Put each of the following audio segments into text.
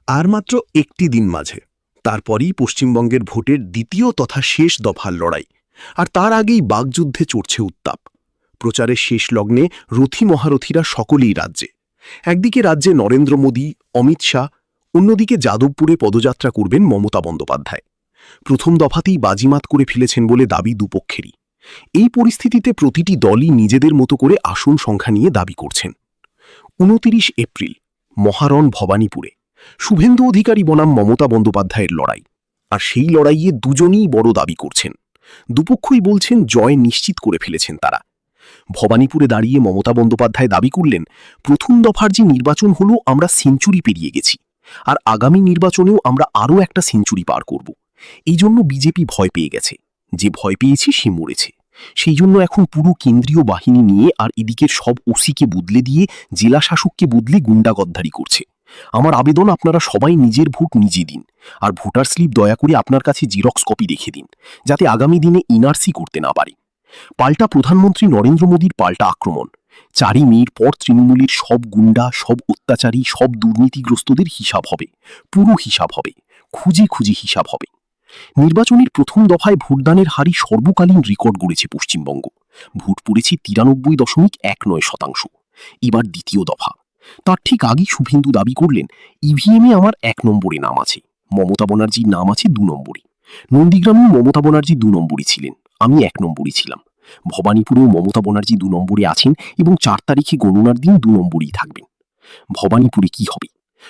আর মাত্র একটি দিন মাঝে, তারপরই পশ্চিমবঙ্গের ভোটের দ্বিতীয় তথা শেষ দফার লড়াই। আর তার আগেই বাগযুদ্ধে চড়ছে উত্তাপ। প্রচারের শেষ লগ্নে রথী মহারথীরা সকলেই রাজ্যে। একদিকে রাজ্যে নরেন্দ্র মোদী, অমিত শাহ, অন্যদিকে যাদবপুরে পদযাত্রা করবেন মমতা বন্দ্যোপাধ্যায়। প্রথম দফাতেই বাজিমাত করে ফেলেছেন বলে দাবি দুপক্ষেরই। এই পরিস্থিতিতে প্রতিটি দলই নিজেদের মতো করে আসন সংখ্যা নিয়ে দাবি করছেন। ২৯ এপ্রিল মহারণ ভবানীপুরে শুভেন্দু অধিকারী বনাম মমতা বন্দ্যোপাধ্যায়ের লড়াই। আর সেই লড়াইয়ে দুজনই বড় দাবি করছেন। দুপক্ষই বলছেন জয় নিশ্চিত করে ফেলেছেন তারা। ভবানীপুরে দাঁড়িয়ে মমতা বন্দ্যোপাধ্যায় দাবি করলেন, প্রথম দফার যে নির্বাচন হলো আমরা সেঞ্চুরি পেরিয়ে গেছি, আর আগামী নির্বাচনেও আমরা আরও একটা সেঞ্চুরি পার করব। এই জন্য বিজেপি ভয় পেয়ে গেছে। যে ভয় পেয়েছে সে মরেছে। সেই জন্য এখন পুরো কেন্দ্রীয় বাহিনী নিয়ে আর এদিকের সব ওসিকে বদলে দিয়ে জেলা শাসককে বদলে গুন্ডাগদ্দারি করছে। আমার আবেদন, আপনারা সবাই নিজের ভোট নিজে দিন, আর ভোটার স্লিপ দয়া করে আপনার কাছে জেরক্স কপি রেখে দিন, যাতে আগামী দিনে এনআরসি করতে না পারে। পাল্টা প্রধানমন্ত্রী নরেন্দ্র মোদীর পাল্টা আক্রমণ। ৪ই মের পর তৃণমূলের সব গুন্ডা, সব অত্যাচারী, সব দুর্নীতিগ্রস্তদের হিসাব হবে, পুরো হিসাব হবে, খুঁজে খুঁজে হিসাব হবে। নির্বাচনের প্রথম দফায় ভোটদানের হারই সর্বকালীন রেকর্ড গড়েছে পশ্চিমবঙ্গ। ভোট পড়েছে ৯৩.১৯%। এবার দ্বিতীয় দফা। তার ঠিক আগেই শুভেন্দু দাবি করলেন, ইভিএমে আমার ১ নম্বরে নাম আছে, মমতা ব্যানার্জির নাম আছে ২ নম্বরে। নন্দীগ্রামেও মমতা ব্যানার্জি ২ নম্বরে ছিলেন, আমি ১ নম্বরে ছিলাম। ভবানীপুরেও মমতা ব্যানার্জি ২ নম্বরে আছেন এবং ৪ তারিখে গণনার দিন ২ নম্বরেই থাকবেন। ভবানীপুরে কি হবে?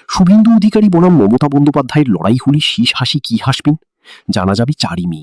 শুভেন্দু অধিকারী বনাম মমতা বন্দ্যোপাধ্যায়ের লড়াই হলে শেষ হাসি কি হাসবেন? জানা যাবে ৪ই মে।